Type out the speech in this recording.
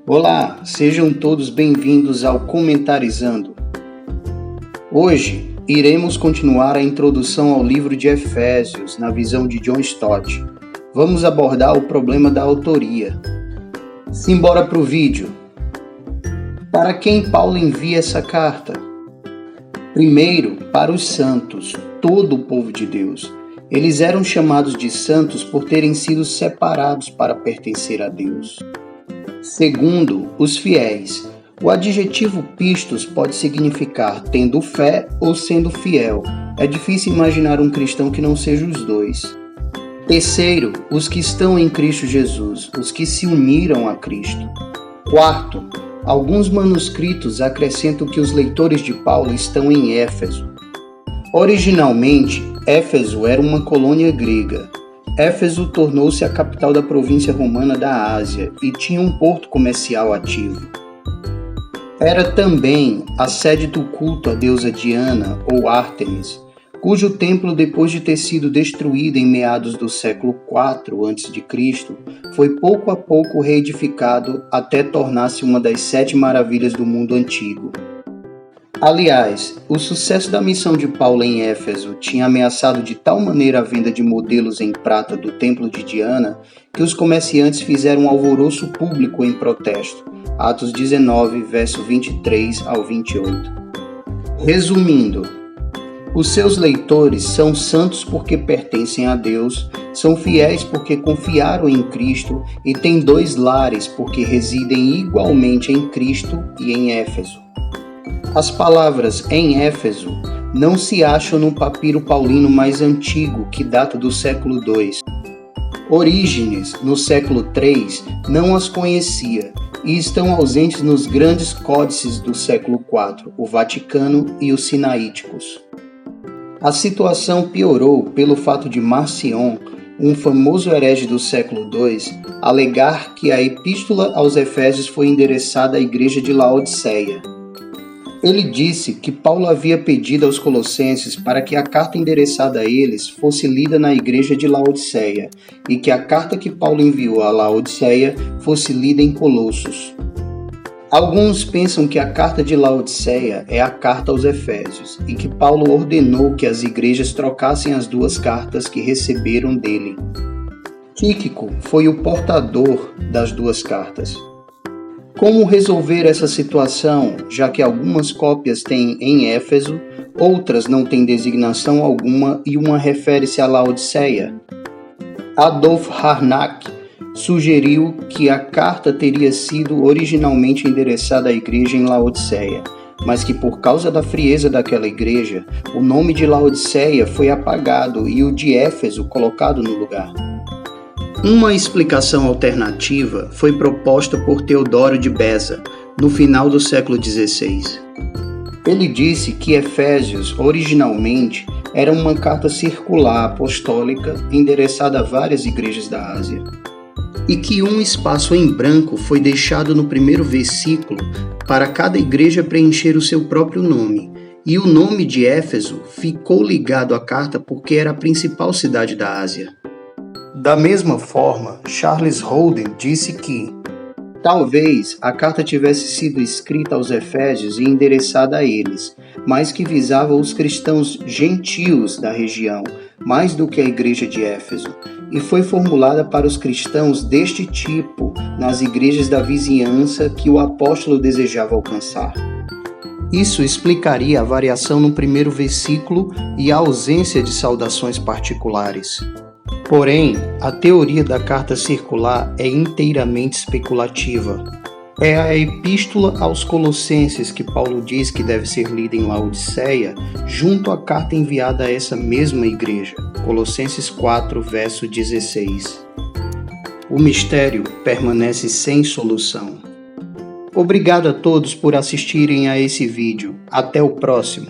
Olá, sejam todos bem-vindos ao Comentarizando. Hoje, iremos continuar a introdução ao livro de Efésios, na visão de John Stott. Vamos abordar o problema da autoria. Simbora para o vídeo. Para quem Paulo envia essa carta? Primeiro, para os santos, todo o povo de Deus. Eles eram chamados de santos por terem sido separados para pertencer a Deus. Segundo, os fiéis. O adjetivo pistos pode significar tendo fé ou sendo fiel. É difícil imaginar um cristão que não seja os dois. Terceiro, os que estão em Cristo Jesus, os que se uniram a Cristo. Quarto, alguns manuscritos acrescentam que os leitores de Paulo estão em Éfeso. Originalmente, Éfeso era uma colônia grega. Éfeso tornou-se a capital da província romana da Ásia e tinha um porto comercial ativo. Era também a sede do culto à deusa Diana ou Ártemis, cujo templo, depois de ter sido destruído em meados do século IV a.C., foi pouco a pouco reedificado até tornar-se uma das 7 maravilhas do mundo antigo. Aliás, o sucesso da missão de Paulo em Éfeso tinha ameaçado de tal maneira a venda de modelos em prata do templo de Diana que os comerciantes fizeram um alvoroço público em protesto. Atos 19, verso 23 ao 28. Resumindo, os seus leitores são santos porque pertencem a Deus, são fiéis porque confiaram em Cristo e têm 2 lares porque residem igualmente em Cristo e em Éfeso. As palavras em Éfeso não se acham no papiro paulino mais antigo, que data do século II. Orígenes, no século III, não as conhecia e estão ausentes nos grandes códices do século IV, o Vaticano e os Sinaíticos. A situação piorou pelo fato de Marcion, um famoso herege do século II, alegar que a epístola aos Efésios foi endereçada à igreja de Laodiceia. Ele disse que Paulo havia pedido aos colossenses para que a carta endereçada a eles fosse lida na igreja de Laodiceia e que a carta que Paulo enviou a Laodiceia fosse lida em Colossos. Alguns pensam que a carta de Laodiceia é a carta aos Efésios e que Paulo ordenou que as igrejas trocassem as 2 cartas que receberam dele. Tíquico foi o portador das 2 cartas. Como resolver essa situação, já que algumas cópias têm em Éfeso, outras não têm designação alguma e uma refere-se a Laodiceia? Adolf Harnack sugeriu que a carta teria sido originalmente endereçada à igreja em Laodiceia, mas que por causa da frieza daquela igreja, o nome de Laodiceia foi apagado e o de Éfeso colocado no lugar. Uma explicação alternativa foi proposta por Teodoro de Beza, no final do século XVI. Ele disse que Efésios, originalmente, era uma carta circular apostólica endereçada a várias igrejas da Ásia, e que um espaço em branco foi deixado no primeiro versículo para cada igreja preencher o seu próprio nome, e o nome de Éfeso ficou ligado à carta porque era a principal cidade da Ásia. Da mesma forma, Charles Holden disse que talvez a carta tivesse sido escrita aos Efésios e endereçada a eles, mas que visava os cristãos gentios da região, mais do que a igreja de Éfeso, e foi formulada para os cristãos deste tipo nas igrejas da vizinhança que o apóstolo desejava alcançar. Isso explicaria a variação no primeiro versículo e a ausência de saudações particulares. Porém, a teoria da carta circular é inteiramente especulativa. É a epístola aos Colossenses que Paulo diz que deve ser lida em Laodiceia, junto à carta enviada a essa mesma igreja, Colossenses 4, verso 16. O mistério permanece sem solução. Obrigado a todos por assistirem a esse vídeo. Até o próximo.